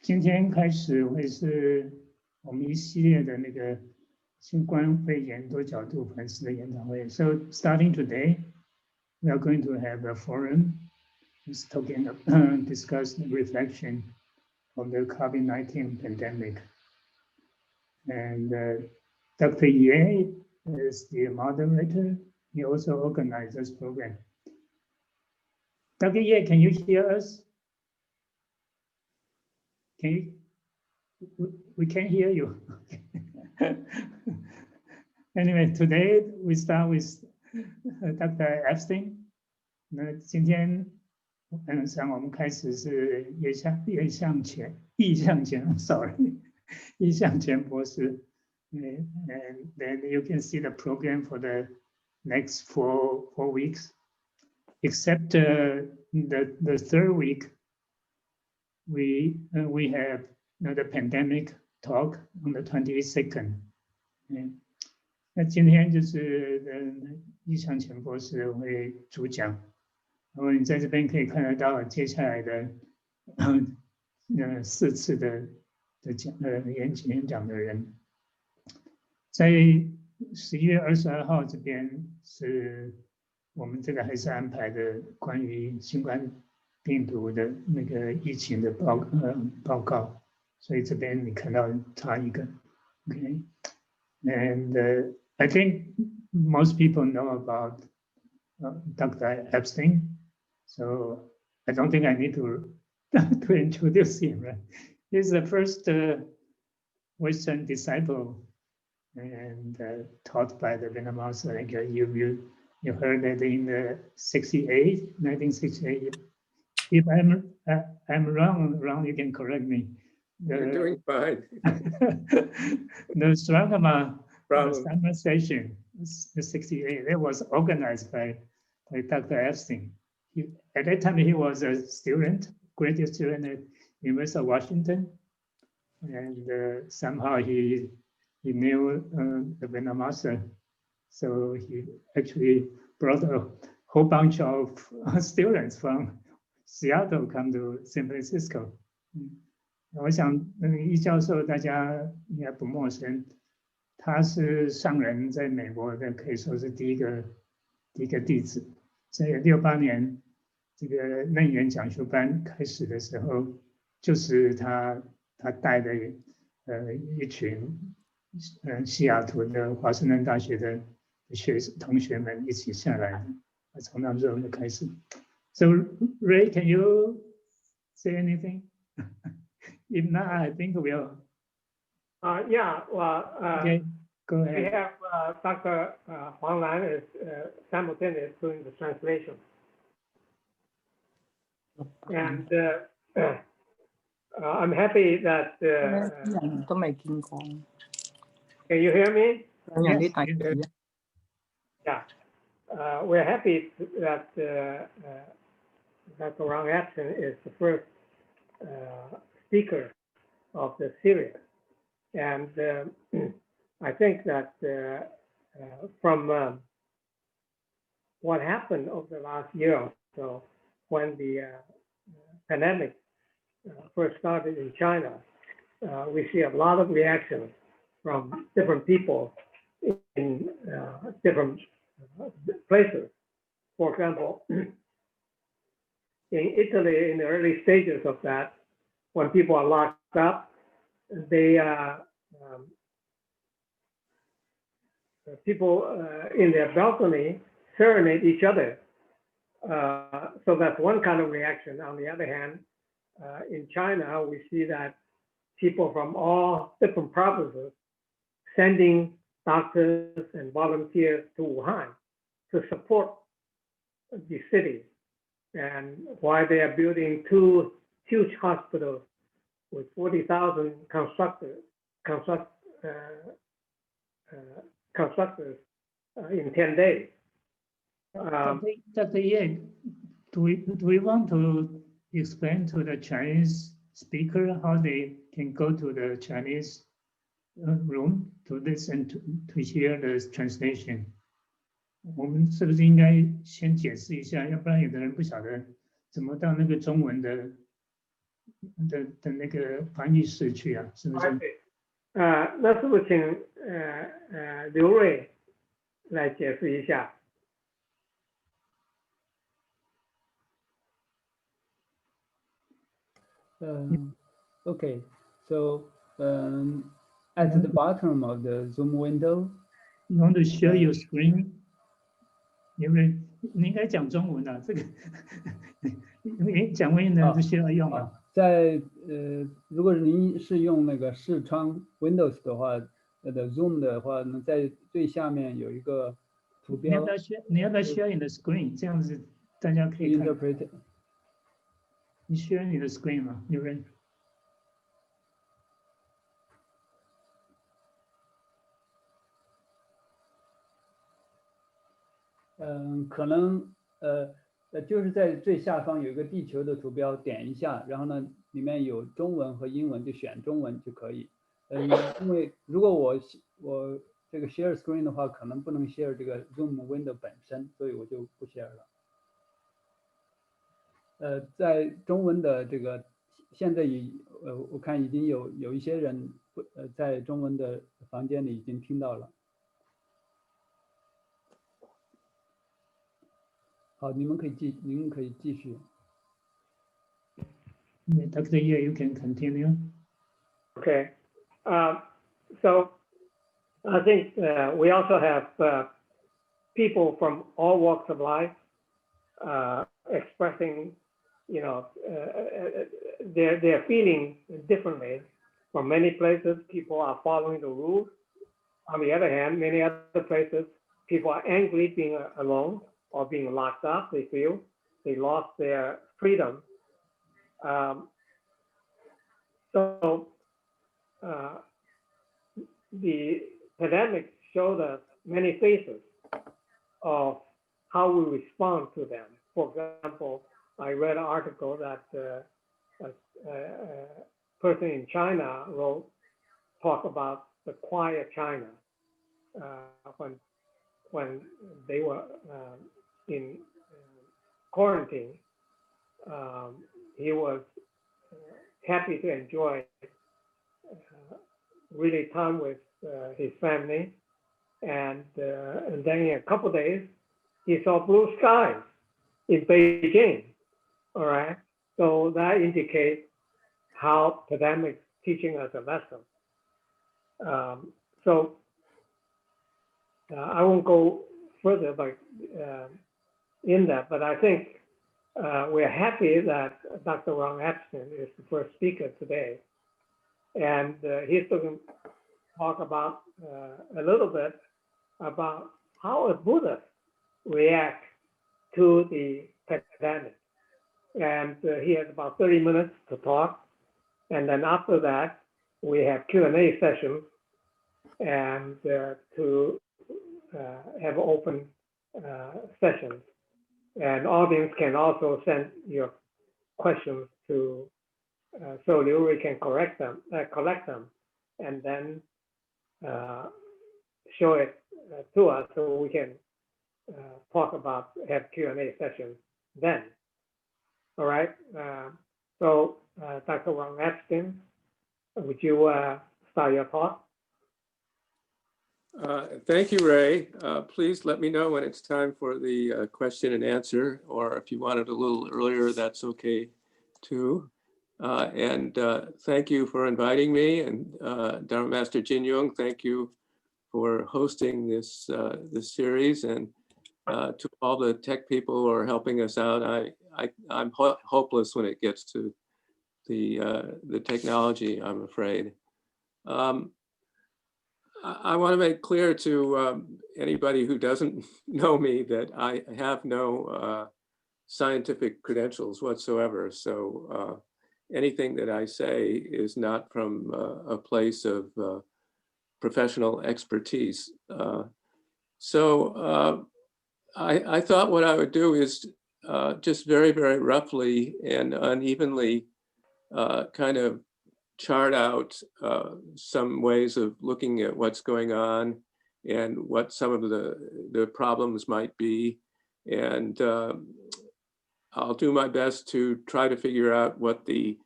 今天开始会是我们一系列的那个新冠肺炎多角度反思的研讨会。So starting today, we are going to have a forum who's talking, discuss the reflection of the COVID-19 pandemic. And Dr. Ye is the moderator. He also organized this program. Dr. Ye, can you hear us? Can you? We can't hear you. Anyway, today we start with Dr. Epstein. 那今天想我们开始是叶向前 ，sorry， 叶向前博士。And then you can see the program for the next four weeks, except the third week, we have the pandemic talk on the 22nd. 那今天就是叶向前博士会主讲，然后你在这边可以看得到接下来的4次的演讲的人。在11月22号这边是我们这个还是安排的关于新冠病毒的那个疫情的报告，所以这边你看到差一个 ，OK， and I think most people know about Dr. Epstein, so I don't think I need to introduce him. Right? He's the first Western disciple and taught by the Venerable Master. Like you heard that in 1968. If I'm wrong, you can correct me. You're doing fine. The Swargama summer session, the 68, it was organized by Dr. Epstein. At that time, he was a student, graduate student at University of Washington, and somehow he knew the Venerable Master, so he actually brought a whole bunch of students from Seattle come to San Francisco. 我想易教授大家应该不陌生，他是上人在美国的可以说是第一个弟子。在68年这个楞严讲修班开始的时候，就是他带的一群西雅图的华盛顿大学的同学们一起下来的，从那时候就开始。So Ray, can you say anything? If not, I think we'll. Yeah, well, okay, go ahead. We have Dr. Huang Lan is simultaneously doing the translation. And I'm happy that. Can you hear me? Yes. Yeah. We're happy that Dr. Wang Epstein is the first speaker of the series. And I think that from what happened over the last year or so, when the pandemic first started in China, we see a lot of reactions from different people in different places. For example, in Italy, in the early stages of that, when people are locked up, they people in their balcony serenade each other. So that's one kind of reaction. On the other hand, in China, we see that people from all different provinces sending doctors and volunteers to Wuhan to support the city, and why they are building 2 huge hospitals with 40,000 constructors in 10 days. Dr. Ye, do we want to explain to the Chinese speaker how they can go to the Chinese room to listen to hear the translation? 我们是不是应该先解释一下，要不然有的人不晓得怎么到那个中文的的那个翻译室去啊，是不是？那是不是请刘瑞来解释一下？ Okay, so at the bottom of the Zoom window, You want to share your screen？ 因为你应该讲中文啊，这个你讲英文就需要用啊。在如果您是用那个视窗 Windows 的话，的 Zoom 的话呢，在最下面有一个图标。你要不要 share 你的 screen？ 这样子大家可以看。Interpret。你 share 你的 screen 吗？有人？可能就是在最下方有一个地球的图标，点一下，然后呢，里面有中文和英文，就选中文就可以。因为如果我这个 share screen 的话，可能不能 share 这个 Zoom window 本身，所以我就不 share 了。在中文的这个现在我看已经有一些人在中文的房间里已经听到了。好，你们可以继续。Dr. Ye, you can continue. Okay, so I think we also have people from all walks of life expressing, you know, their feeling differently. From many places, people are following the rules. On the other hand, many other places, people are angry being alone or being locked up. They feel they lost their freedom. So the pandemic showed us many faces of how we respond to them. For example, I read an article that a person in China talk about the quiet China when they were in quarantine. He was happy to enjoy really time with his family, and then in a couple of days he saw blue skies in Beijing. All right, so that indicates how pandemic teaching us a lesson. So I won't go further in that, but I think we're happy that Dr. Ron Epstein is the first speaker today. And he's going to talk about a little bit about how a Buddhist reacts to the pandemic. And he has about 30 minutes to talk. And then after that, we have Q&A session and to have open sessions. And audience can also send your questions to so Liu can collect them, and then show it to us so we can talk about, have Q&A sessions then. All right. So Dr. Wang Epstein, would you start your talk? Thank you, Ray. Please let me know when it's time for the question and answer, or if you want it a little earlier, that's okay too. And thank you for inviting me, and Dharma Master Jin Young, thank you for hosting this series, and to all the tech people who are helping us out. I'm hopeless when it gets to the technology, I'm afraid. I want to make clear to anybody who doesn't know me that I have no scientific credentials whatsoever. So anything that I say is not from a place of professional expertise. So I thought what I would do is just very, very roughly and unevenly kind of chart out some ways of looking at what's going on and what some of the problems might be. And I'll do my best to try to figure out what the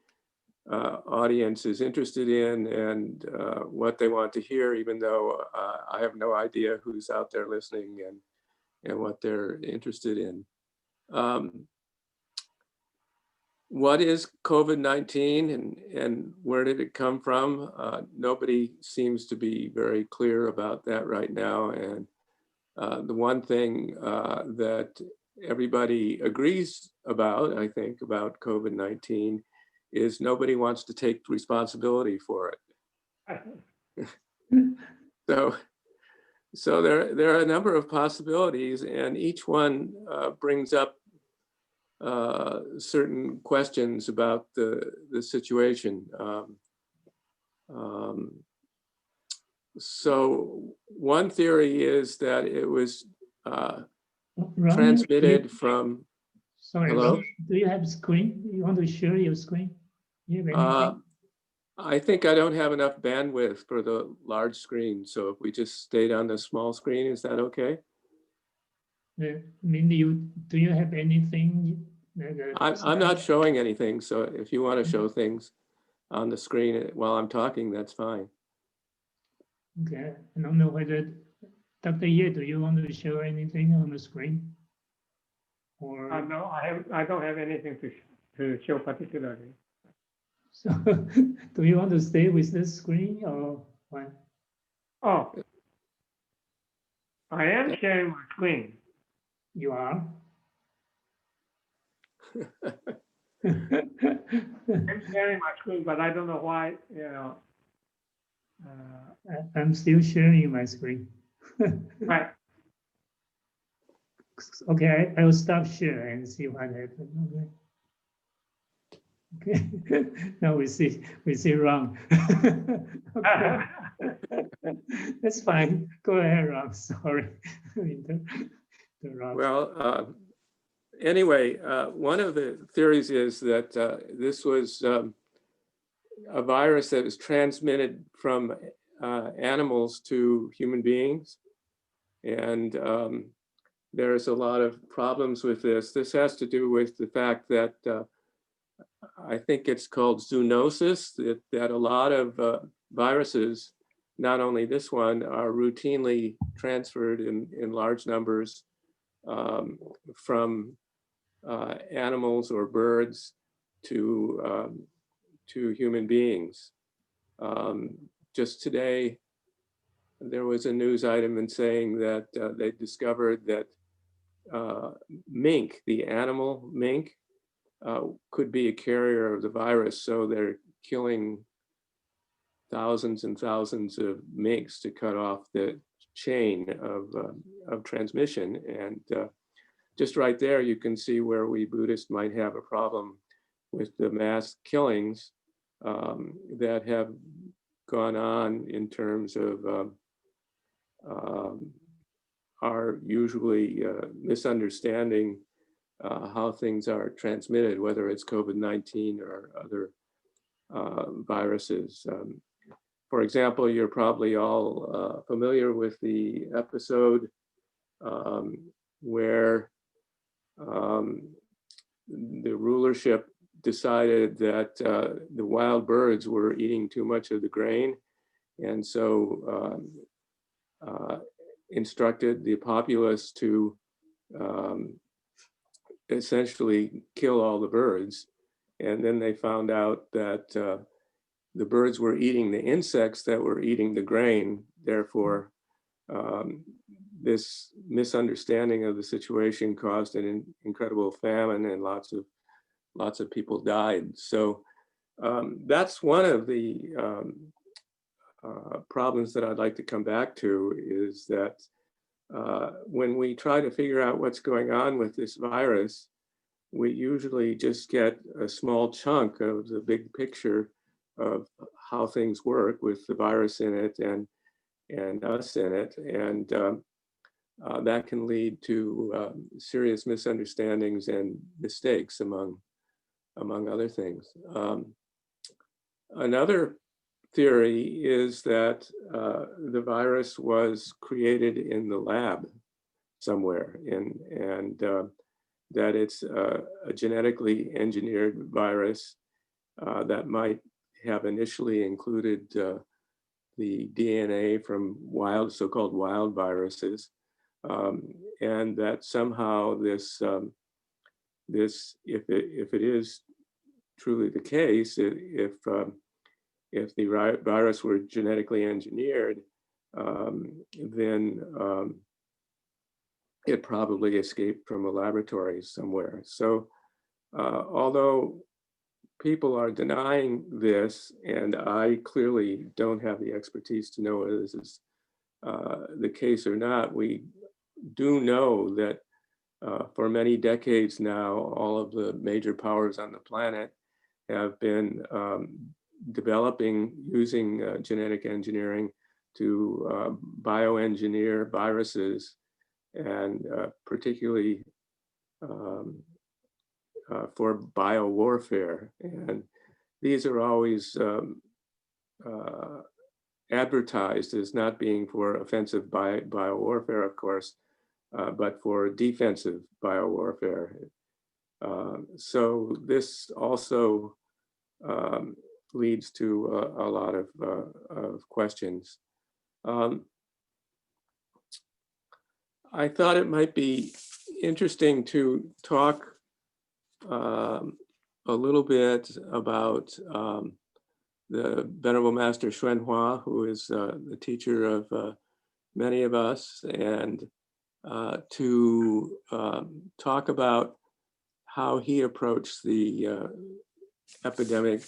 audience is interested in and what they want to hear, even though I have no idea who's out there listening and what they're interested in. What is COVID-19 and where did it come from? Nobody seems to be very clear about that right now. And the one thing that everybody agrees about, I think, about COVID-19 is nobody wants to take responsibility for it. So there are a number of possibilities, and each one brings up certain questions about the situation. So one theory is that it was Ron, transmitted from. Sorry, Hello? Ron, do you have a screen? You want to share your screen? You have anything? I think I don't have enough bandwidth for the large screen. So if we just stayed on the small screen, is that okay? Mindy, do you have anything? I'm not showing anything. So if you want to show things on the screen while I'm talking, that's fine. Okay, I don't know whether, Dr. Ye, do you want to show anything on the screen? Or No, I don't have anything to show particularly. so, do you want to stay with this screen or what? Oh, I am sharing my screen. You are? I'm sharing my screen, but I don't know why, I'm still sharing my screen. right. Okay, I will stop share and see what happens. Okay. Now we see Ron. Okay. That's fine. Go ahead, Ron. Sorry. Well, anyway, one of the theories is that this was a virus that was transmitted from animals to human beings. And there's a lot of problems with this. This has to do with the fact that I think it's called zoonosis, that a lot of viruses, not only this one, are routinely transferred in large numbers from animals or birds to human beings. Just today, there was a news item in saying that they discovered that mink, the animal mink, could be a carrier of the virus. So they're killing thousands and thousands of minks to cut off the chain of transmission. And just right there, you can see where we Buddhists might have a problem with the mass killings that have gone on in terms of our usually misunderstanding how things are transmitted, whether it's COVID-19 or other viruses. For example, you're probably all familiar with the episode where the rulership decided that the wild birds were eating too much of the grain, and so instructed the populace to essentially kill all the birds. And then they found out that the birds were eating the insects that were eating the grain. Therefore, this misunderstanding of the situation caused an incredible famine, and lots of people died. So that's one of the problems that I'd like to come back to, is that when we try to figure out what's going on with this virus, we usually just get a small chunk of the big picture of how things work with the virus in it and us in it. And that can lead to serious misunderstandings and mistakes, among other things. Another theory is that the virus was created in the lab somewhere, and that it's a genetically engineered virus that might have initially included the DNA from so-called wild viruses, and that somehow this, if it is truly the case, if the virus were genetically engineered, then it probably escaped from a laboratory somewhere. So although people are denying this, and I clearly don't have the expertise to know whether this is the case or not, we do know that for many decades now, all of the major powers on the planet have been developing, using genetic engineering to bioengineer viruses, and particularly for biowarfare. And these are always advertised as not being for offensive biowarfare, of course, but for defensive biowarfare. So this also leads to a lot of questions. I thought it might be interesting to talk a little bit about the Venerable Master Xuan Hua, who is the teacher of many of us, and to talk about how he approached the pandemic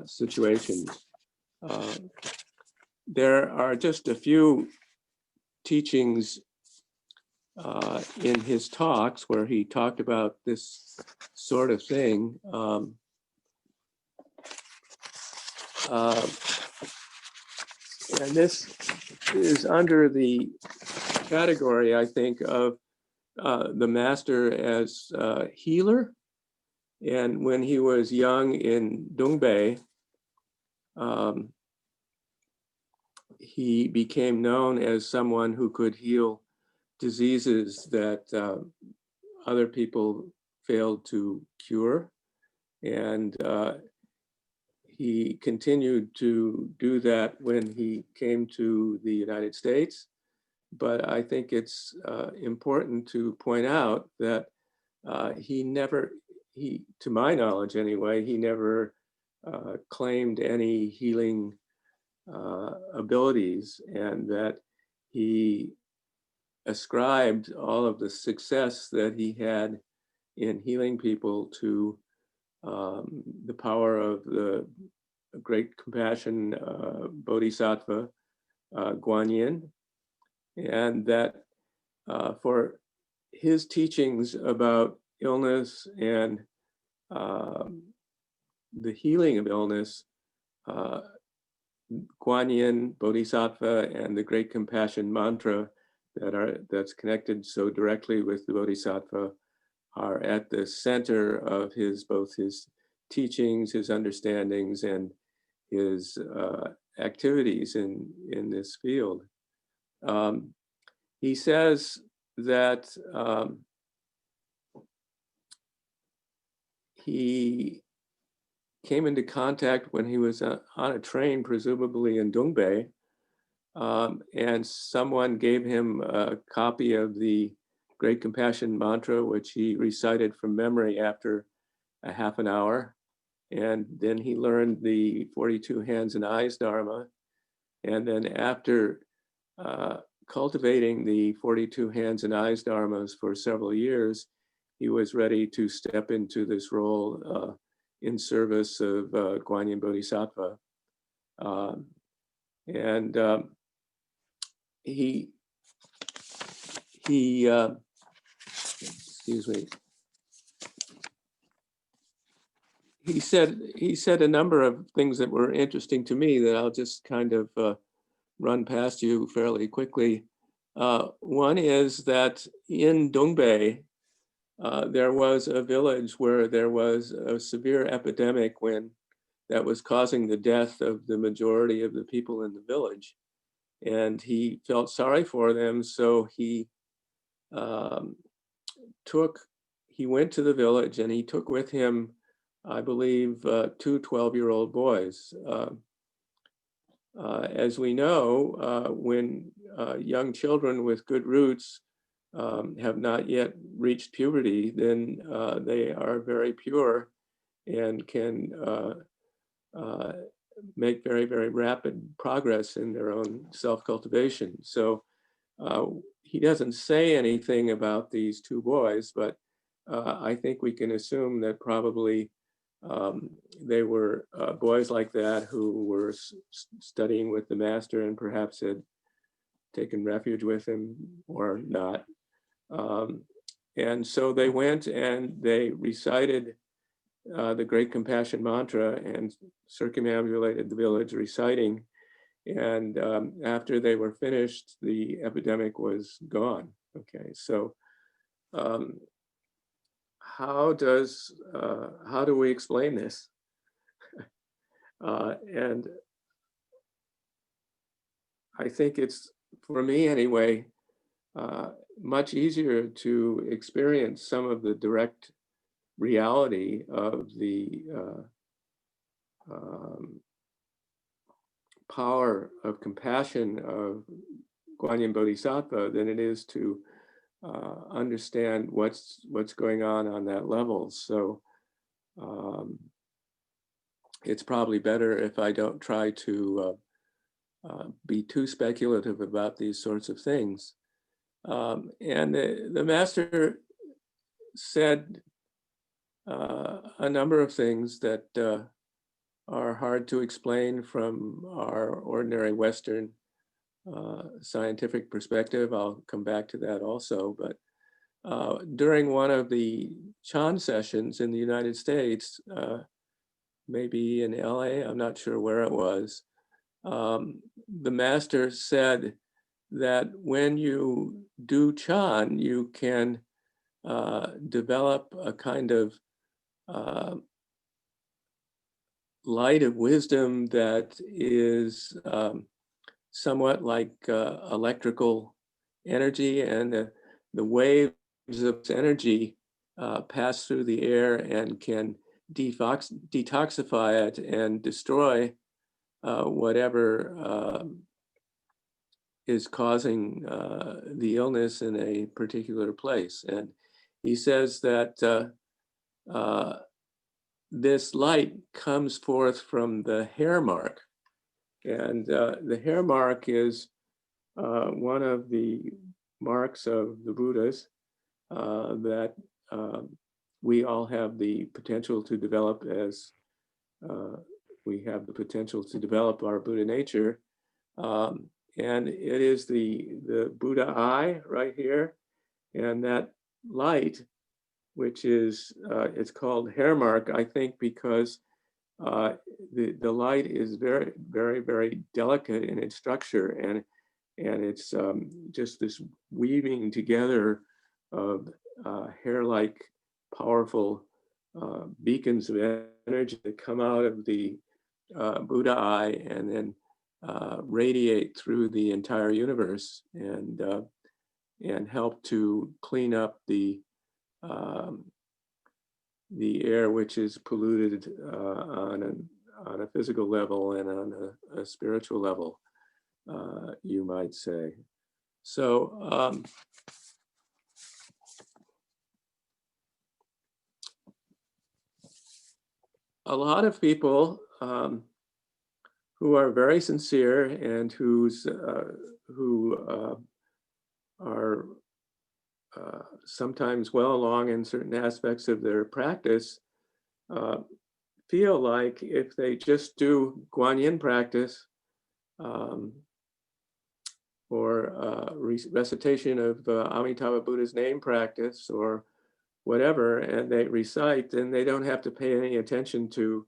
situations. There are just a few teachings in his talks where he talked about this sort of thing. And this is under the category, I think, of the master as healer. And when he was young in Dongbei, he became known as someone who could heal diseases that other people failed to cure. And he continued to do that when he came to the United States. But I think it's important to point out that to my knowledge anyway, he never claimed any healing abilities, and that he ascribed all of the success that he had in healing people to the power of the great compassion Bodhisattva Guanyin, and that for his teachings about illness and the healing of illness, Guanyin, Bodhisattva, and the great compassion mantra that's connected so directly with the Bodhisattva are at the center of both his teachings, his understandings, and his activities in this field. He says that he came into contact when he was on a train, presumably in Dongbei, and someone gave him a copy of the Great Compassion Mantra, which he recited from memory after a half an hour. And then he learned the 42 hands and eyes Dharma. And then after cultivating the 42 hands and eyes Dharmas for several years, he was ready to step into this role in service of Guanyin Bodhisattva. Excuse me. He said a number of things that were interesting to me that I'll just kind of run past you fairly quickly. One is that in Dongbei, there was a village where there was a severe epidemic that was causing the death of the majority of the people in the village. And he felt sorry for them, so he went to the village and he took with him I believe, two 12-year-old boys. As we know, when young children with good roots have not yet reached puberty, then they are very pure and can make very, very rapid progress in their own self-cultivation. So he doesn't say anything about these two boys, but I think we can assume that probably they were boys like that who were studying with the master and perhaps had taken refuge with him or not. And so they went and they recited the Great Compassion Mantra and circumambulated the village reciting. And after they were finished, the epidemic was gone. Okay, so how do we explain this? And I think it's, for me anyway, much easier to experience some of the direct reality of the power of compassion of Guanyin Bodhisattva than it is to understand what's going on that level. So it's probably better if I don't try to be too speculative about these sorts of things. And the master said a number of things that are hard to explain from our ordinary Western scientific perspective. I'll come back to that also. But during one of the Chan sessions in the United States, maybe in LA, I'm not sure where it was, the master said that when you do Chan, you can develop a kind of light of wisdom that is somewhat like electrical energy, and the waves of energy pass through the air and can detoxify it and destroy whatever is causing the illness in a particular place. And he says that this light comes forth from the hair mark. And the hair mark is one of the marks of the Buddhas that we all have the potential to develop as we have the potential to develop our Buddha nature. And it is the Buddha eye right here. And that light, which is, it's called hair mark, I think, because the light is very, very, very delicate in its structure. And it's just this weaving together of hair-like powerful beacons of energy that come out of the Buddha eye and then radiate through the entire universe and help to clean up the air which is polluted on a physical level and on a spiritual level, you might say. So a lot of people who are very sincere and who are sometimes well along in certain aspects of their practice feel like if they just do Guanyin practice or recitation of Amitabha Buddha's name practice or whatever, and they recite, then they don't have to pay any attention to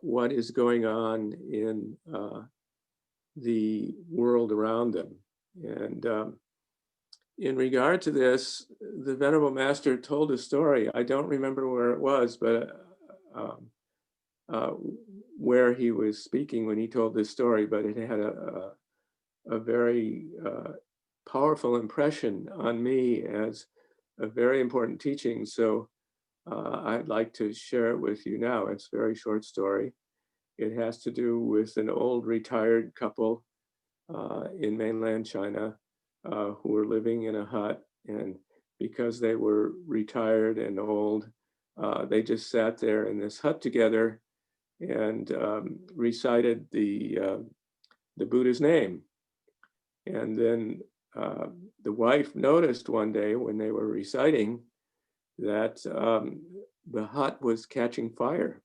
what is going on in the world around them. And in regard to this, the Venerable Master told a story. I don't remember where it was, but where he was speaking when he told this story, but it had a very powerful impression on me as a very important teaching. So I'd like to share it with you now. It's a very short story. It has to do with an old retired couple in mainland China who were living in a hut, and because they were retired and old, they just sat there in this hut together and recited the Buddha's name. And then the wife noticed one day when they were reciting that the hut was catching fire.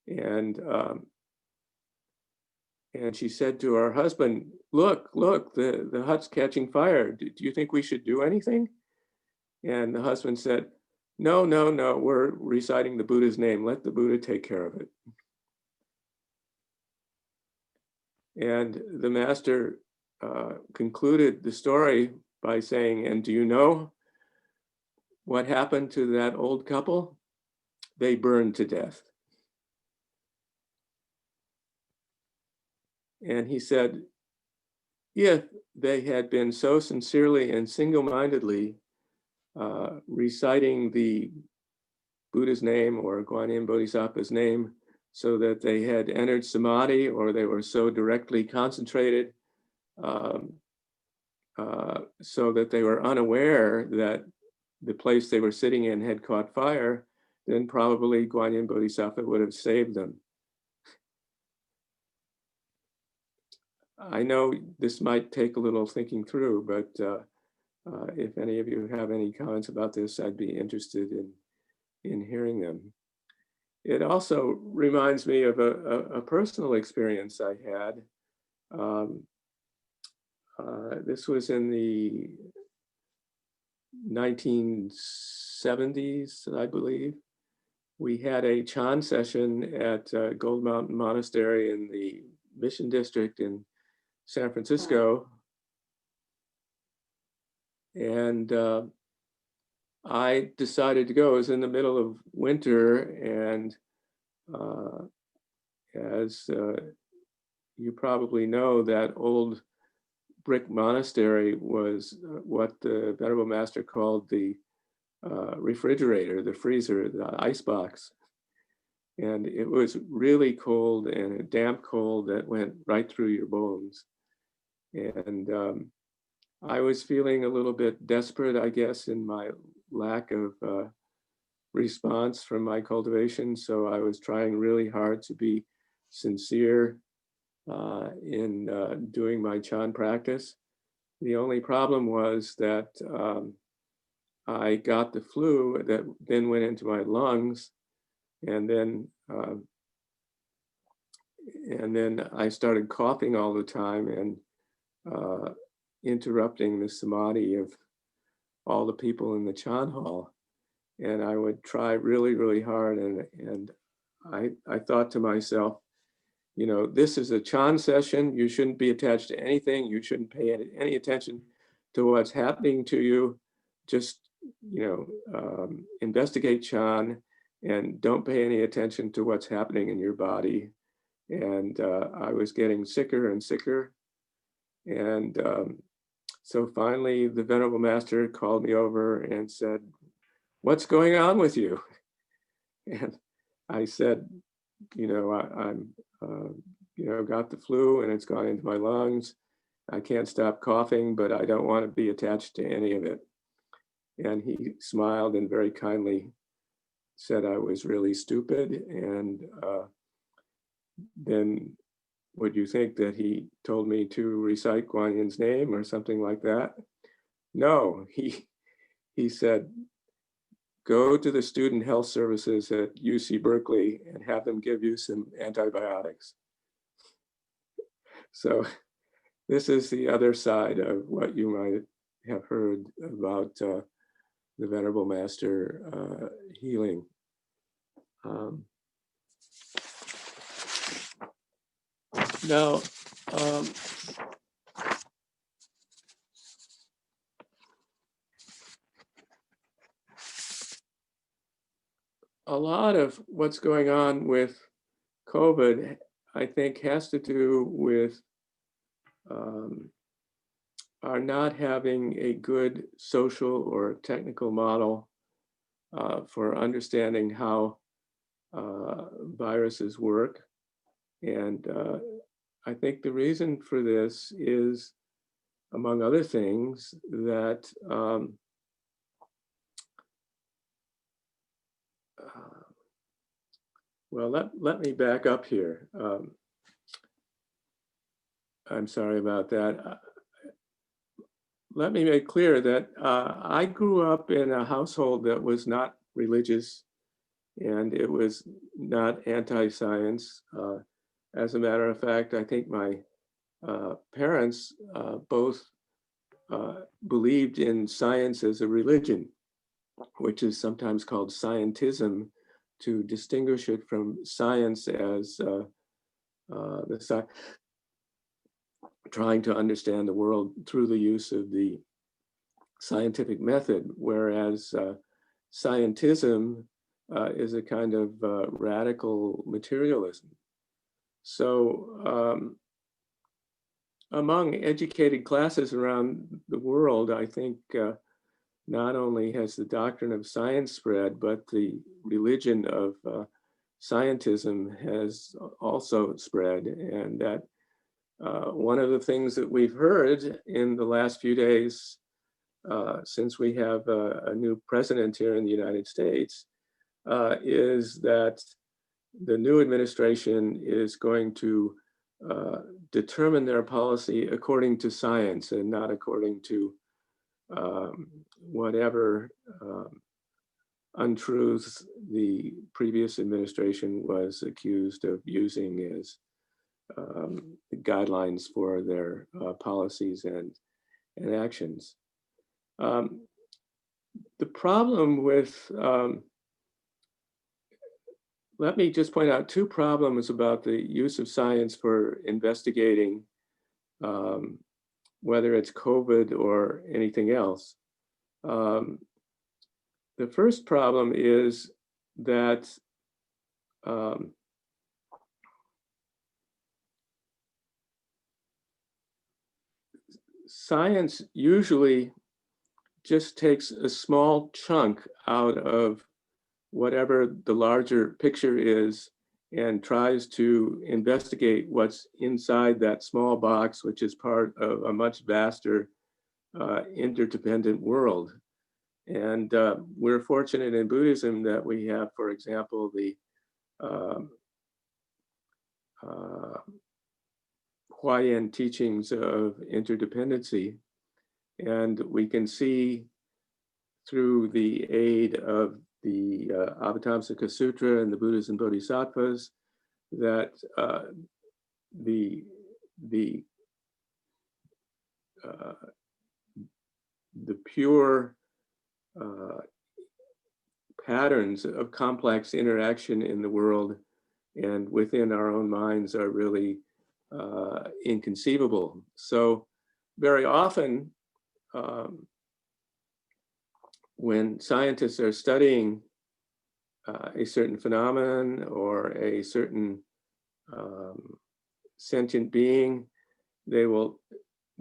And she said to her husband, look, the hut's catching fire. Do you think we should do anything? And the husband said, no, we're reciting the Buddha's name. Let the Buddha take care of it. And the master concluded the story by saying, and do you know what happened to that old couple? They burned to death. And he said, if they had been so sincerely and single-mindedly reciting the Buddha's name or Guanyin Bodhisattva's name so that they had entered samadhi, or they were so directly concentrated so that they were unaware that the place they were sitting in had caught fire, then probably Guanyin Bodhisattva would have saved them. I know this might take a little thinking through, but if any of you have any comments about this, I'd be interested in hearing them. It also reminds me of a personal experience I had. This was in the 1970s, I believe. We had a Chan session at Gold Mountain Monastery in the Mission District in San Francisco. And I decided to go. It was in the middle of winter, and as you probably know, that old brick monastery was what the Venerable Master called the refrigerator, the freezer, the ice box. And it was really cold, and a damp cold that went right through your bones. And I was feeling a little bit desperate, I guess, in my lack of response from my cultivation. So I was trying really hard to be sincere in doing my Chan practice. The only problem was that I got the flu that then went into my lungs, and then I started coughing all the time and interrupting the samadhi of all the people in the Chan hall. And I would try really, really hard. And I thought to myself, you know, this is a Chan session. You shouldn't be attached to anything. You shouldn't pay any attention to what's happening to you. Just, you know, investigate Chan and don't pay any attention to what's happening in your body. And I was getting sicker and sicker. And so finally, the Venerable Master called me over and said, what's going on with you? And I said, you know, I'm, you know, got the flu and it's gone into my lungs. I can't stop coughing, but I don't want to be attached to any of it. And he smiled and very kindly said I was really stupid. And then would you think that he told me to recite Guanyin's name or something like that? No, he said, go to the student health services at UC Berkeley and have them give you some antibiotics. So this is the other side of what you might have heard about the Venerable Master healing. Now, a lot of what's going on with COVID, I think, has to do with our not having a good social or technical model for understanding how viruses work. And I think the reason for this is, among other things, that well, let me back up here. I'm sorry about that. Let me make clear that I grew up in a household that was not religious, and it was not anti-science. As a matter of fact, I think my parents both believed in science as a religion, which is sometimes called scientism, to distinguish it from science as trying to understand the world through the use of the scientific method, whereas scientism is a kind of radical materialism. So among educated classes around the world, I think not only has the doctrine of science spread, but the religion of scientism has also spread. And that one of the things that we've heard in the last few days, since we have a new president here in the United States, is that the new administration is going to determine their policy according to science and not according to whatever untruths the previous administration was accused of using as guidelines for their policies and actions. The problem with, let me just point out two problems about the use of science for investigating whether it's COVID or anything else. The first problem is that science usually just takes a small chunk out of whatever the larger picture is and tries to investigate what's inside that small box, which is part of a much vaster interdependent world. And we're fortunate in Buddhism that we have, for example, the Huayan teachings of interdependency. And we can see through the aid of the Avatamsaka Sutra and the Buddhas and Bodhisattvas that the pure patterns of complex interaction in the world and within our own minds are really inconceivable. So very often, when scientists are studying a certain phenomenon or a certain sentient being, they will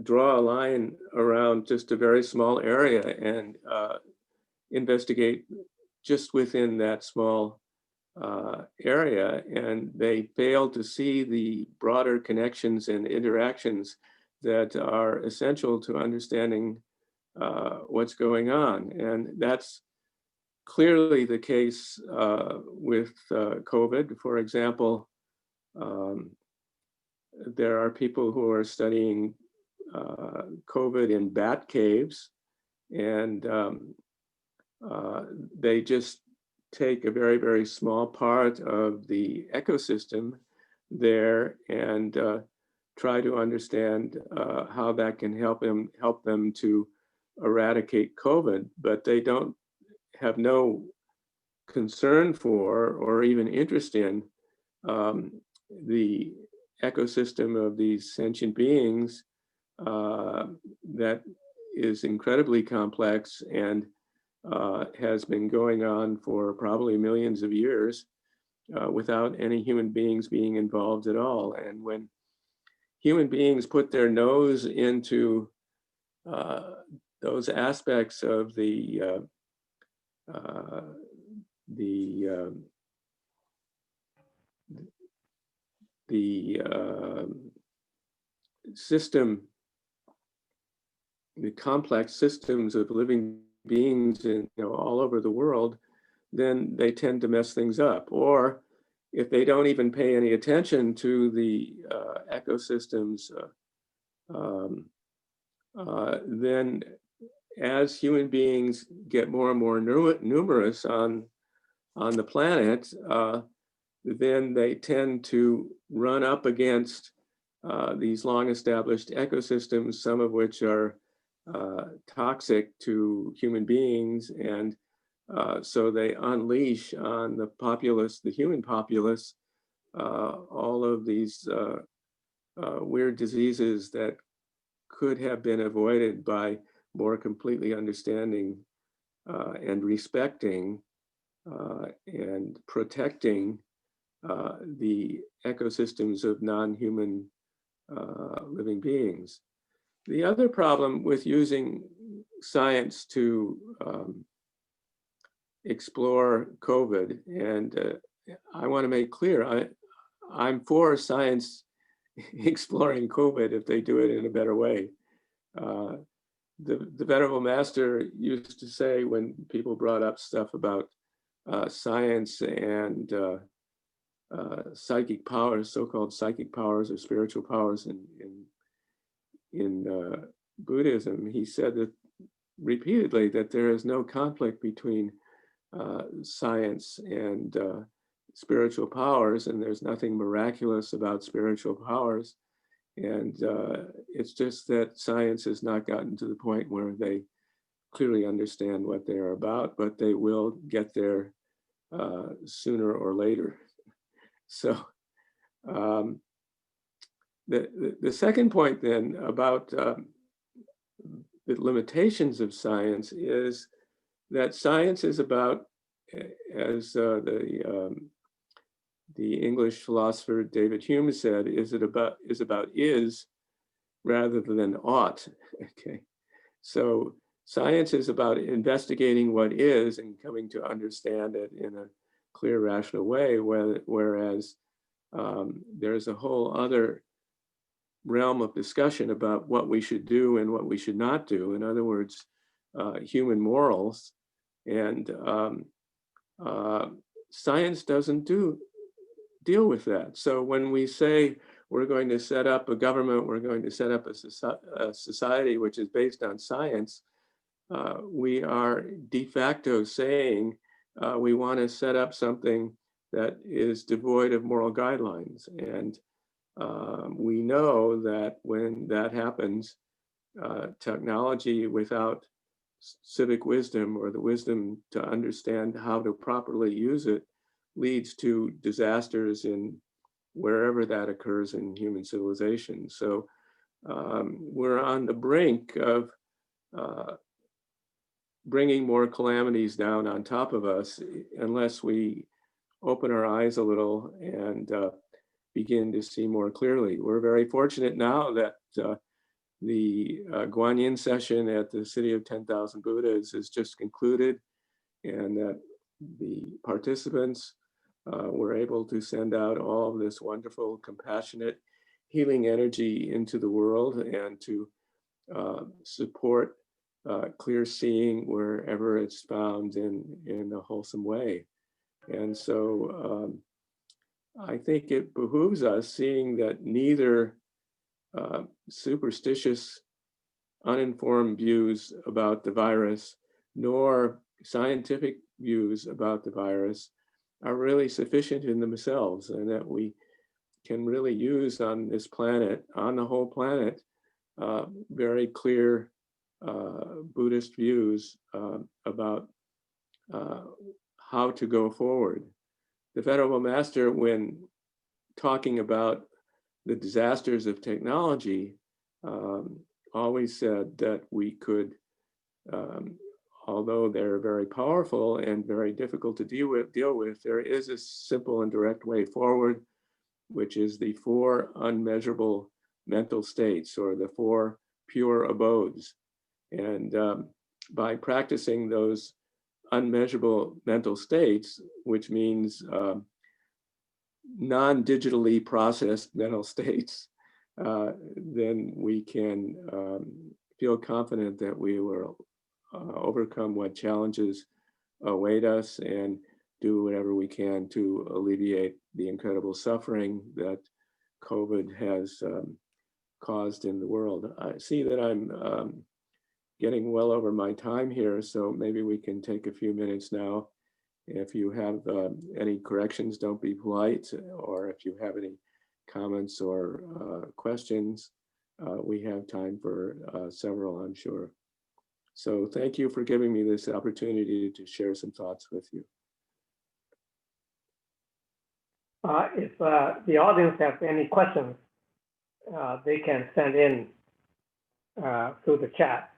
draw a line around just a very small area and investigate just within that small area, and they fail to see the broader connections and interactions that are essential to understanding what's going on. And that's clearly the case with COVID. For example, there are people who are studying COVID in bat caves, and they just take a very, very small part of the ecosystem there and try to understand how that can help them to eradicate COVID, but they don't have no concern for or even interest in the ecosystem of these sentient beings that is incredibly complex and has been going on for probably millions of years without any human beings being involved at all. And when human beings put their nose into those aspects of the system, the complex systems of living beings in, all over the world, then they tend to mess things up. Or if they don't even pay any attention to the ecosystems, then as human beings get more and more numerous on the planet, then they tend to run up against these long-established ecosystems, some of which are toxic to human beings, and so they unleash on the populace, the human populace, all of these weird diseases that could have been avoided by more completely understanding and respecting and protecting the ecosystems of non-human living beings. The other problem with using science to explore COVID, and I want to make clear, I'm for science exploring COVID if they do it in a better way. The Venerable Master used to say, when people brought up stuff about science and psychic powers, so-called psychic powers or spiritual powers in Buddhism, he said that repeatedly that there is no conflict between science and spiritual powers, and there's nothing miraculous about spiritual powers. And it's just that science has not gotten to the point where they clearly understand what they're about, but they will get there sooner or later. So the second point then about the limitations of science is that science is about, as the English philosopher David Hume said, is about is rather than ought. Okay, so science is about investigating what is and coming to understand it in a clear, rational way, whereas there's a whole other realm of discussion about what we should do and what we should not do. In other words, human morals. And science doesn't deal with that. So when we say we're going to set up a government, we're going to set up a society which is based on science, we are de facto saying we want to set up something that is devoid of moral guidelines. And we know that when that happens, technology without civic wisdom, or the wisdom to understand how to properly use it, leads to disasters in wherever that occurs in human civilization. So we're on the brink of bringing more calamities down on top of us unless we open our eyes a little and begin to see more clearly. We're very fortunate now that the Guanyin session at the City of 10,000 Buddhas has just concluded, and that the participants were able to send out all of this wonderful, compassionate, healing energy into the world, and to support clear seeing wherever it's found in a wholesome way. And so I think it behooves us, seeing that neither superstitious, uninformed views about the virus nor scientific views about the virus are really sufficient in themselves, and that we can really use on this planet, on the whole planet, very clear Buddhist views about how to go forward. The Venerable Master, when talking about the disasters of technology, always said that we could, although they're very powerful and very difficult to deal with, there is a simple and direct way forward, which is the 4 unmeasurable mental states, or the 4 pure abodes. And by practicing those unmeasurable mental states, which means non-digitally processed mental states, then we can feel confident that we will overcome what challenges await us and do whatever we can to alleviate the incredible suffering that COVID has caused in the world. I see that I'm getting well over my time here, so maybe we can take a few minutes now. If you have any corrections, don't be polite, or if you have any comments or questions, we have time for several, I'm sure. So thank you for giving me this opportunity to share some thoughts with you. If the audience has any questions, they can send in through the chat.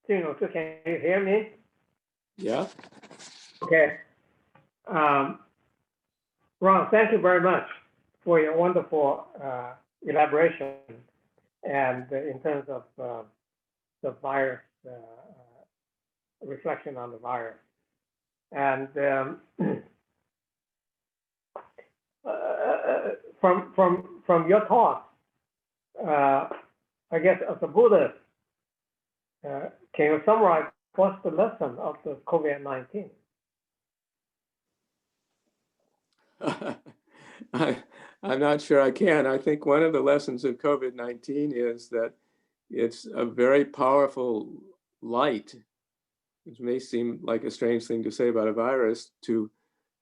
Tino, can you hear me? Yeah. Okay. Ron, thank you very much for your wonderful elaboration and in terms of the virus, reflection on the virus. And from your talk, I guess as a Buddhist, can you summarize what's the lesson of the COVID-19? I'm not sure I can. I think one of the lessons of COVID-19 is that it's a very powerful light, which may seem like a strange thing to say about a virus, to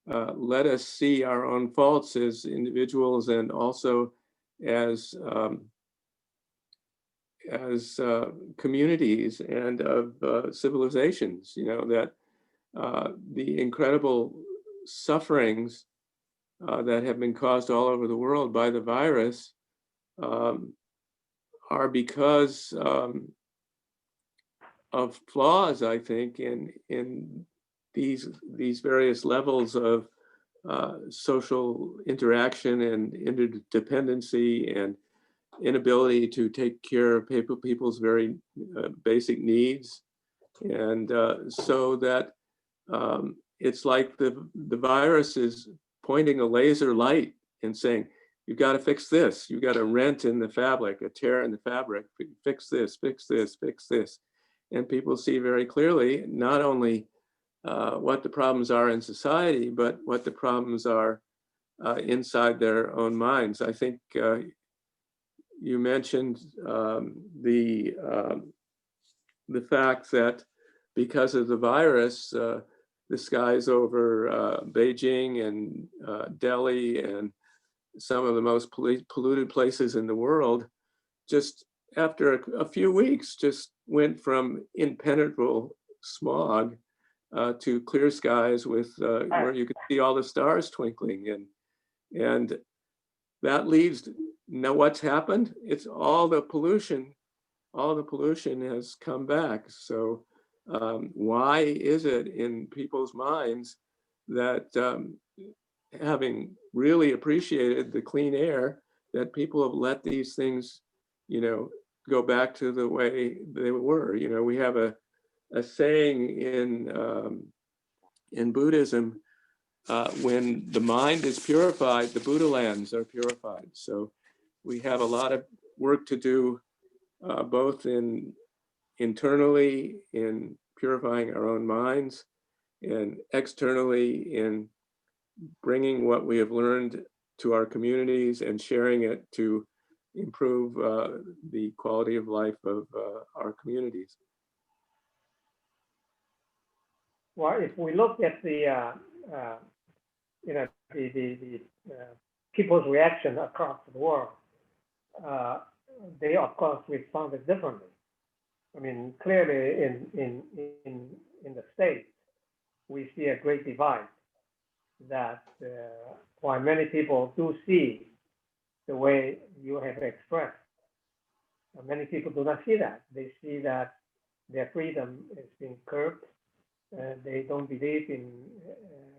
let us see our own faults as individuals and also as communities and of civilizations. You know, that the incredible sufferings that have been caused all over the world by the virus are because of flaws, I think, in these various levels of social interaction and interdependency and inability to take care of people's very basic needs. And so that it's like the virus is pointing a laser light and saying, you've got to fix this. You've got a rent in the fabric, a tear in the fabric, fix this, fix this, fix this. And people see very clearly not only what the problems are in society, but what the problems are inside their own minds. I think you mentioned the fact that because of the virus, the skies over Beijing and Delhi and some of the most polluted places in the world, just after a few weeks, just went from impenetrable smog to clear skies with where you could see all the stars twinkling. And that leaves, now what's happened? It's all the pollution has come back. So why is it in people's minds that having really appreciated the clean air, that people have let these things, you know, go back to the way they were? You know, we have a saying in Buddhism, when the mind is purified, the Buddha lands are purified. So we have a lot of work to do, both internally in purifying our own minds and externally in bringing what we have learned to our communities and sharing it to improve the quality of life of our communities. Well, if we look at the you know, the people's reaction across the world, they of course responded differently. I mean, clearly in the States, we see a great divide that while many people do see the way you have expressed, many people do not see that. They see that their freedom is being curbed. They don't believe in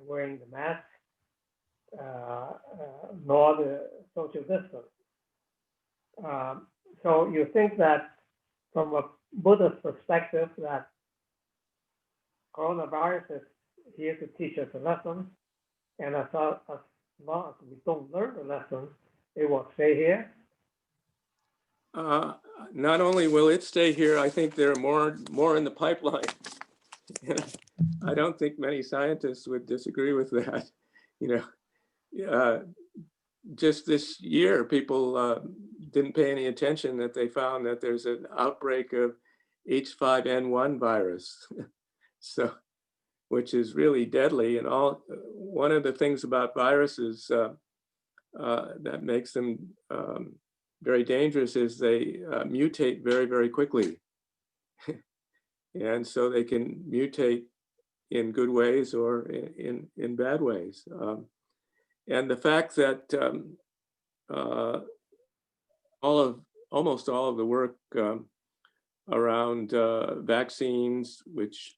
wearing the mask, nor the social distance. So you think that from a Buddhist perspective that coronavirus is here to teach us a lesson, and as long as we don't learn the lesson, it will stay here? Not only will it stay here, I think there are more in the pipeline. I don't think many scientists would disagree with that. You know, just this year, people didn't pay any attention that they found that there's an outbreak of H5N1 virus, so, which is really deadly. And one of the things about viruses that makes them very dangerous is they mutate very, very quickly. And so they can mutate in good ways or in bad ways. And the fact that almost all of the work around vaccines, which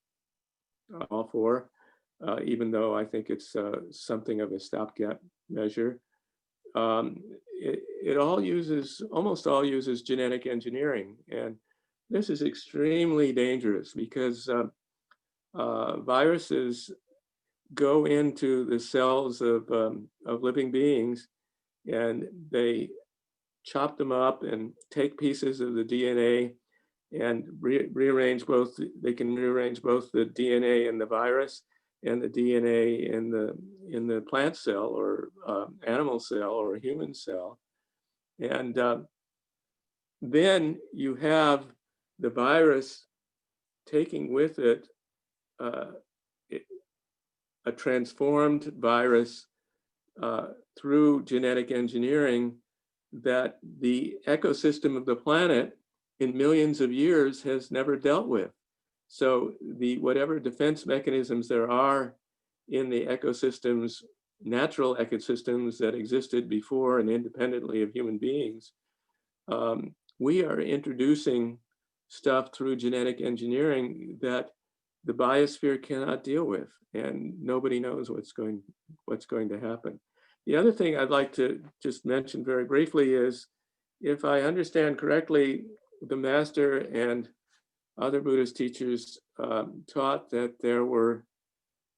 I'm all for, even though I think it's something of a stopgap measure, it almost all uses genetic engineering. And this is extremely dangerous because viruses go into the cells of living beings, and they chop them up and take pieces of the DNA and rearrange both. They can rearrange both the DNA in the virus and the DNA in the plant cell or animal cell or human cell, and then you have the virus taking with it a transformed virus through genetic engineering that the ecosystem of the planet in millions of years has never dealt with. So whatever defense mechanisms there are in the ecosystems, natural ecosystems that existed before and independently of human beings, we are introducing stuff through genetic engineering that the biosphere cannot deal with, and nobody knows what's going to happen. The other thing I'd like to just mention very briefly is, if I understand correctly, the master and other Buddhist teachers taught that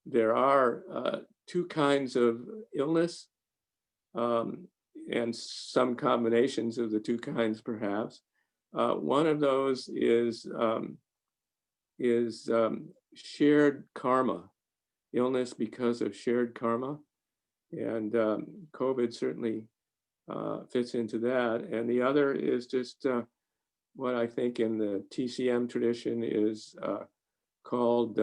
there are two kinds of illness, and some combinations of the two kinds perhaps. One of those is shared karma, illness because of shared karma. And COVID certainly fits into that. And the other is just what I think in the TCM tradition is called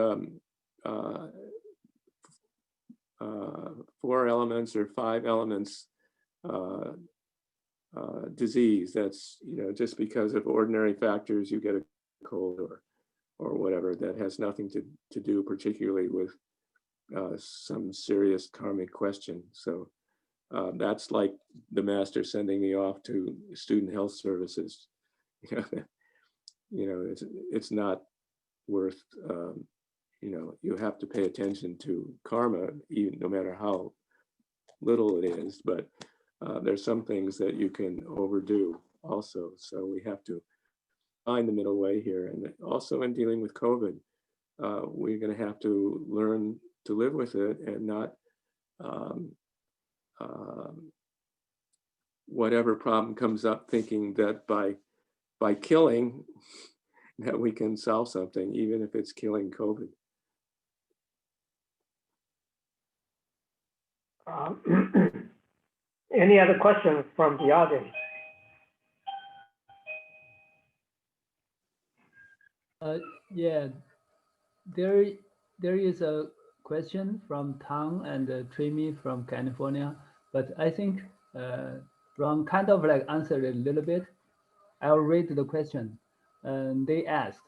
4 elements or 5 elements disease. That's, just because of ordinary factors, you get a cold or whatever, that has nothing to do particularly with some serious karmic question. So that's like the master sending me off to student health services. It's not worth, you have to pay attention to karma, even no matter how little it is, but there's some things that you can overdo also. So we have to find the middle way here. And also in dealing with COVID, we're going to have to learn to live with it and not whatever problem comes up, thinking that by killing that we can solve something, even if it's killing COVID. Any other questions from the audience? Yeah, there is a question from Tang and Trimi from California, but I think Ron kind of like answered it a little bit. I'll read the question. They asked,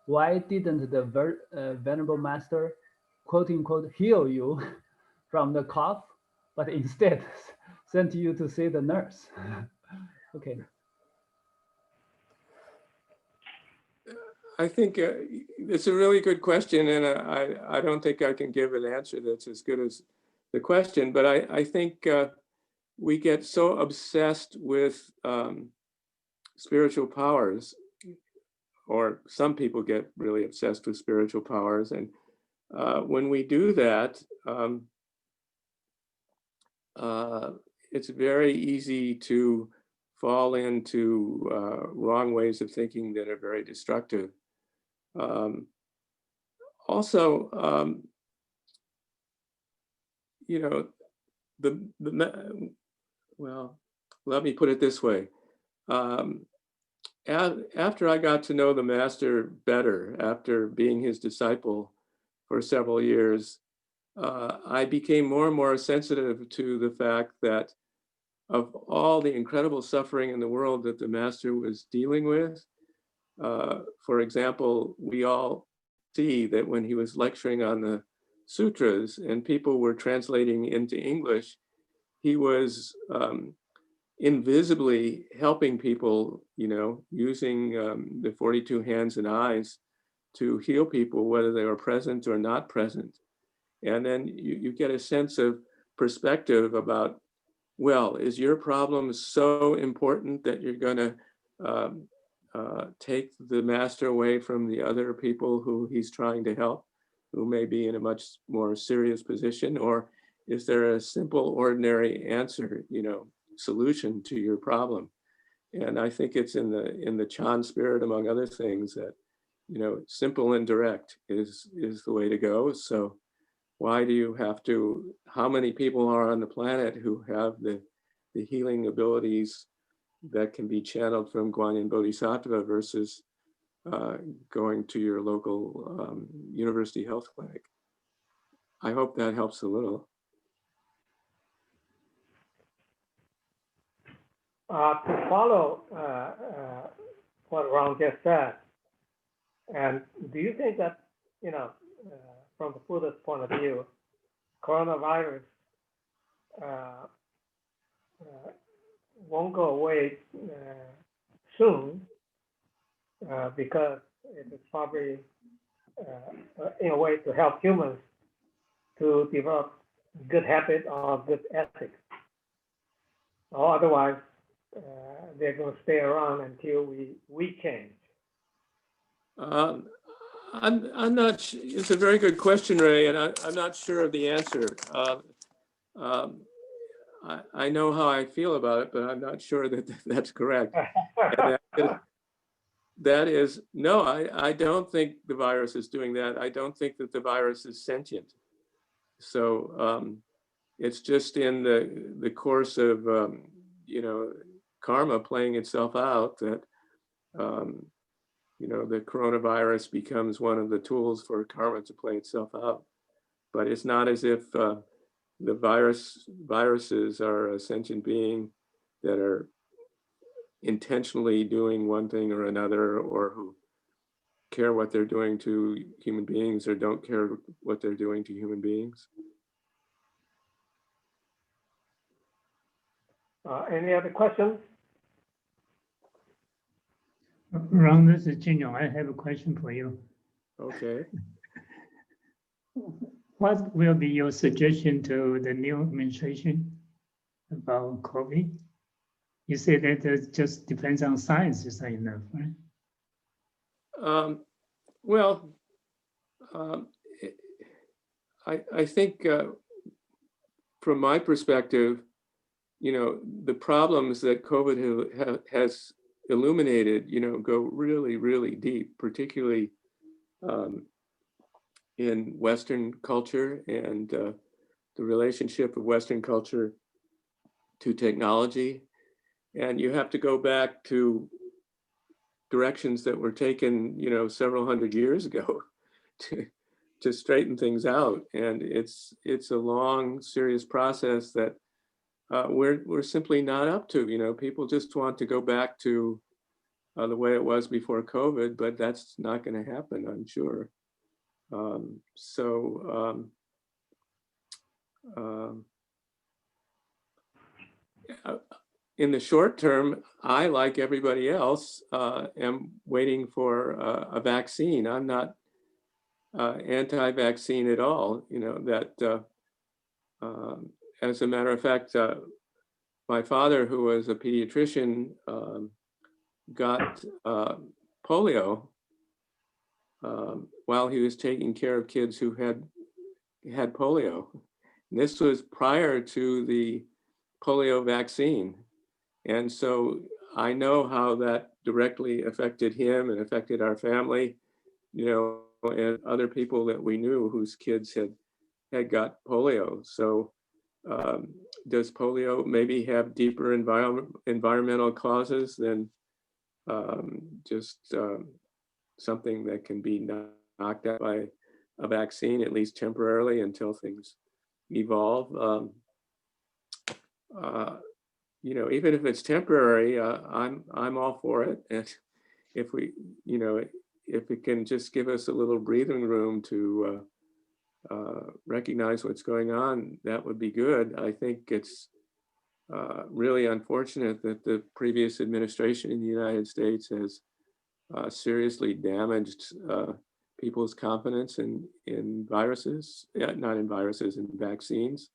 why didn't the Venerable Master, quote unquote, heal you from the cough, but instead sent you to see the nurse? Okay. I think it's a really good question, and I don't think I can give an answer that's as good as the question, but I think we get so obsessed with spiritual powers, or some people get really obsessed with spiritual powers. And when we do that, it's very easy to fall into wrong ways of thinking that are very destructive. Also, you know, well, let me put it this way. After I got to know the master better, after being his disciple for several years, I became more and more sensitive to the fact that of all the incredible suffering in the world that the master was dealing with, for example, we all see that when he was lecturing on the sutras and people were translating into English, he was invisibly helping people, you know, using the 42 hands and eyes to heal people, whether they were present or not present. And then you get a sense of perspective about, well, is your problem so important that you're going to take the master away from the other people who he's trying to help, who may be in a much more serious position? Or is there a simple, ordinary answer, you know, solution to your problem? And I think it's in the Chan spirit, among other things, that, you know, simple and direct is the way to go. So why do you have to, how many people are on the planet who have the healing abilities that can be channeled from Guanyin Bodhisattva versus going to your local university health clinic? I hope that helps a little. To follow what Ron just said, and do you think that, you know, from the Buddha's point of view, coronavirus won't go away soon because it's probably in a way to help humans to develop good habit or good ethics, or otherwise they're going to stay around until we change. I'm not. It's a very good question, Ray, and I'm not sure of the answer. I know how I feel about it, but I'm not sure that that's correct. That is no. I don't think the virus is doing that. I don't think that the virus is sentient. So it's just in the course of you know, karma playing itself out that you know, the coronavirus becomes one of the tools for karma to play itself out. But it's not as if the viruses are a sentient being that are intentionally doing one thing or another, or who care what they're doing to human beings or don't care what they're doing to human beings. Any other questions? Ron, this is Jin Yong. I have a question for you. Okay. What will be your suggestion to the new administration about COVID? You say that it just depends on science, is that enough, right? Well, I think from my perspective, you know, the problems that COVID has illuminated, you know, go really, really deep, particularly in Western culture and the relationship of Western culture to technology. And you have to go back to directions that were taken, you know, several hundred years ago to straighten things out. And it's a long, serious process that we're simply not up to. You know, people just want to go back to the way it was before COVID, but that's not going to happen, I'm sure. In the short term, I, like everybody else, am waiting for a vaccine. I'm not anti-vaccine at all. You know, that as a matter of fact, my father, who was a pediatrician, got polio while he was taking care of kids who had polio. And this was prior to the polio vaccine. And so I know how that directly affected him and affected our family, you know, and other people that we knew whose kids had got polio. So does polio maybe have deeper environmental causes than just something that can be knocked out by a vaccine, at least temporarily, until things evolve? You know, even if it's temporary, I'm all for it. And if we, you know, if it can just give us a little breathing room to recognize what's going on, that would be good. I think it's really unfortunate that the previous administration in the United States has seriously damaged people's confidence in viruses, not in viruses, in vaccines.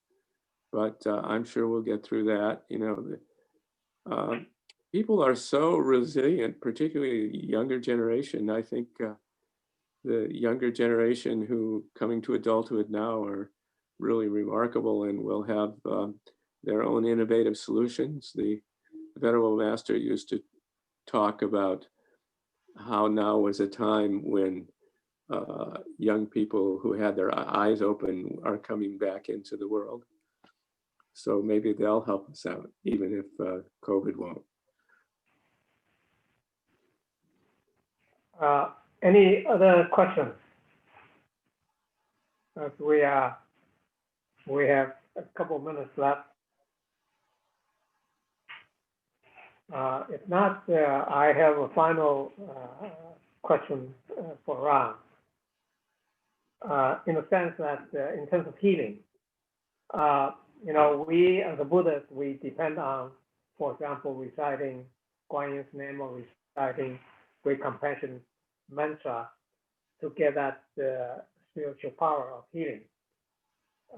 But I'm sure we'll get through that. You know, people are so resilient, particularly the younger generation. I think the younger generation who coming to adulthood now are really remarkable and will have their own innovative solutions. The Venerable Master used to talk about how now was a time when young people who had their eyes open are coming back into the world. So maybe they'll help us out, even if COVID won't. Any other questions? As we have a couple of minutes left. If not, I have a final question for Ron. In the sense that, in terms of healing, you know, we as a Buddhists, we depend on, for example, reciting Guan Yin's name or reciting Great Compassion mantra to get that spiritual power of healing.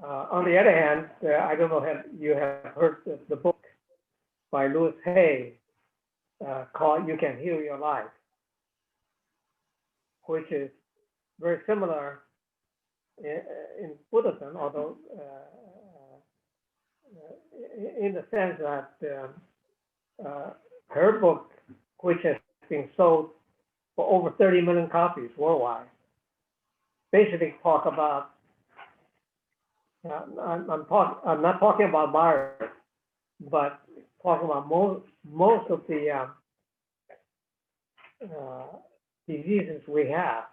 On the other hand, I don't know if you have heard the book by Louis Hay called You Can Heal Your Life, which is very similar in Buddhism, although in the sense that her book, which has been sold for over 30 million copies worldwide, basically talk about, I'm not talking about virus, but talking about most of the diseases we have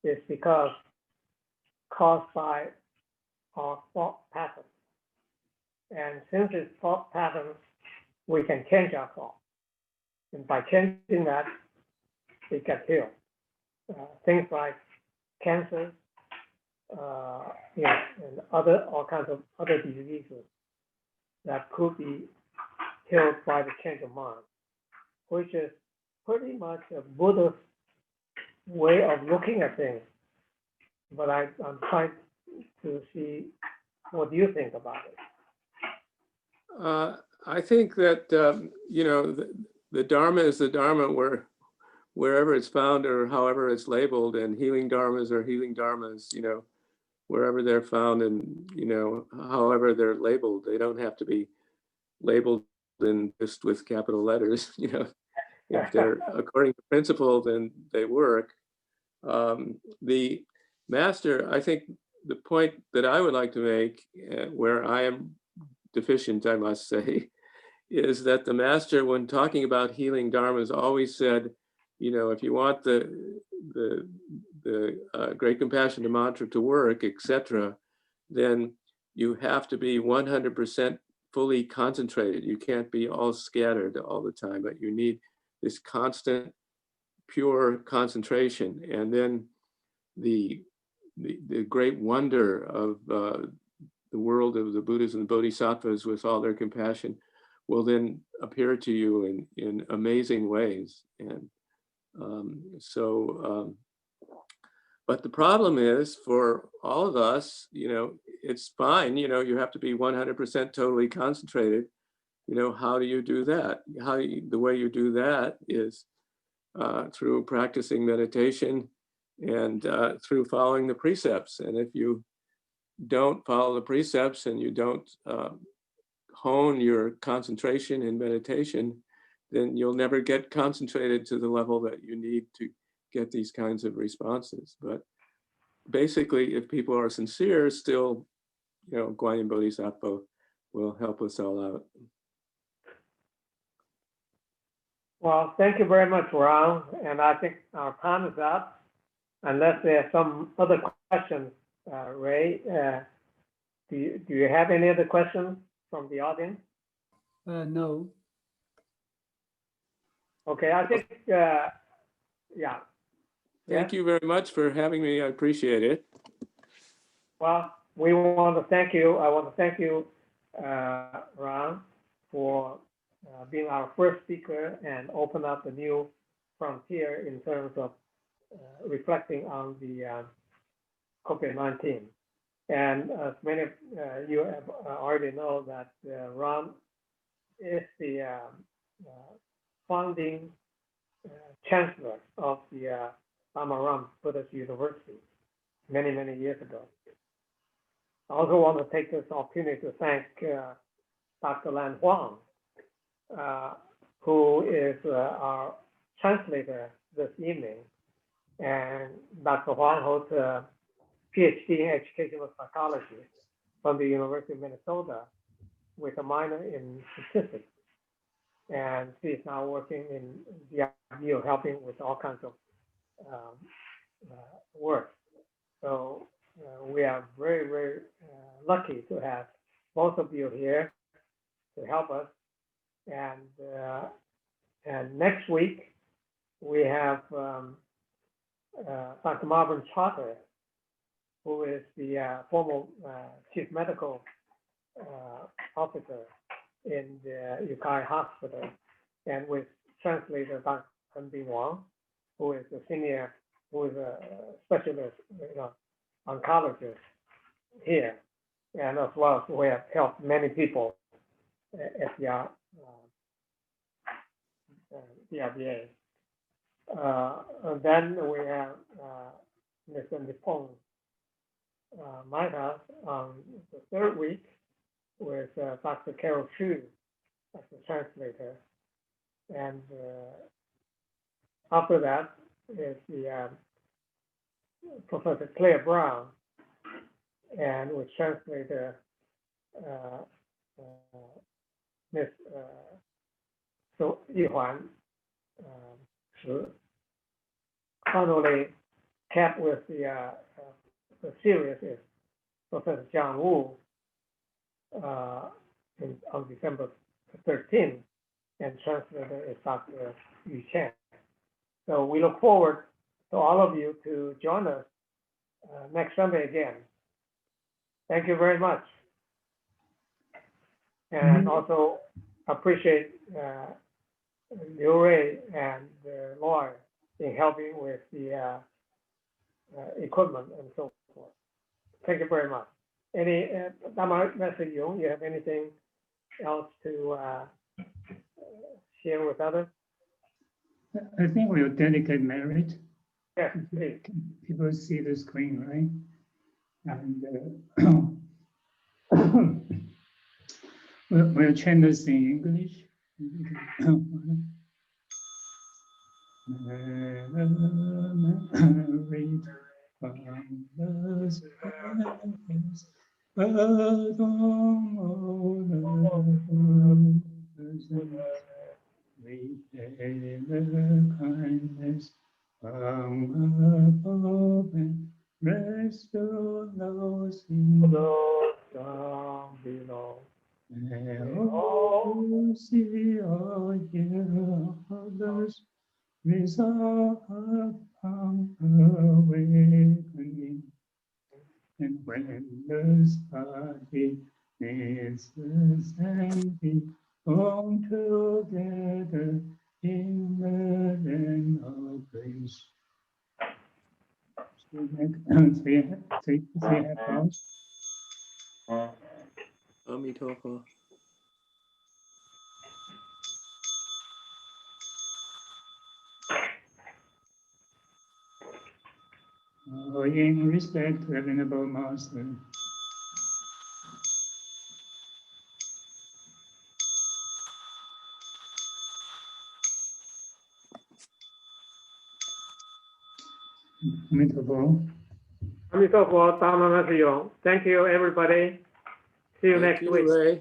is because caused by our thought patterns. And since it's thought patterns, we can change our thought. And by changing that, it gets healed. Things like cancer, you know, and all kinds of other diseases that could be healed by the change of mind, which is pretty much a Buddhist way of looking at things. But I'm trying to see, what do you think about it? I think that, you know, the Dharma is the Dharma wherever it's found or however it's labeled, and healing Dharmas are healing Dharmas, you know, wherever they're found and, you know, however they're labeled. They don't have to be labeled in just with capital letters, you know. If they're according to principle, then they work. The Master, I think the point that I would like to make, where I am deficient, I must say, is that the Master, when talking about healing Dharmas, always said, you know, if you want the Great Compassion mantra to work, etc., then you have to be 100% fully concentrated. You can't be all scattered all the time, but you need this constant, pure concentration. And then the great wonder of the world of the Buddhas and the Bodhisattvas with all their compassion will then appear to you in amazing ways. And but the problem is, for all of us, you know, it's fine, you know, you have to be 100% totally concentrated, how do you do that? The way you do that is through practicing meditation and through following the precepts. And if you don't follow the precepts and you don't hone your concentration in meditation, then you'll never get concentrated to the level that you need to get these kinds of responses. But basically, if people are sincere, still, Guanyin Bodhisattva will help us all out. Well, thank you very much, Ron. And I think our time is up. Unless there are some other questions, Ray, do you have any other questions from the audience? No. Okay, I think, yeah. Thank you very much for having me. I appreciate it. Well, we want to thank you. I want to thank you, Ron, for being our first speaker and open up a new frontier in terms of reflecting on the COVID-19. And as many of you have already know that Ron is the founding chancellor of the Lama Ram Buddhist University many, many years ago. I also want to take this opportunity to thank Dr. Lan Huang, who is our translator this evening. And Dr. Huang holds a PhD in educational psychology from the University of Minnesota with a minor in statistics. And she's now working in DRU, helping with all kinds of work. So we are very, very lucky to have both of you here to help us. And next week, we have Dr. Marvin Trotter, who is the former chief medical officer in the Yukai Hospital, and with translator Dr. Bin Wang, who is a specialist oncologist here, and as well as we have helped many people at the DRBA. And then we have Mr. Nippon Maida on the third week with Dr. Carol Chu as the translator. And after that is the Professor Claire Brown, and with translator Ms. So Yihuan. Finally, capped with the series is Professor John Wu on December 13th, and translator is Dr. Yu Chen. So we look forward to all of you to join us next Sunday again. Thank you very much. And also appreciate Liu Ray and Lloyd in helping with the equipment and so forth. Thank you very much. Any, Dama Master Yung, you have anything else to share with others? I think we'll dedicate merit. Yes, please. People see the screen, right? And we'll chant this in English. Merit from the skies, along all the repay the kindness from above and restore those in Down below. all see or hear others resolve upon awakening. And when the body needs the sanity, come together in the land of grace. Three Amitofo. In respect to the Venerable Master, Amitabha. Amitabha, Thank you, everybody. See you Thank next you, week. Ray.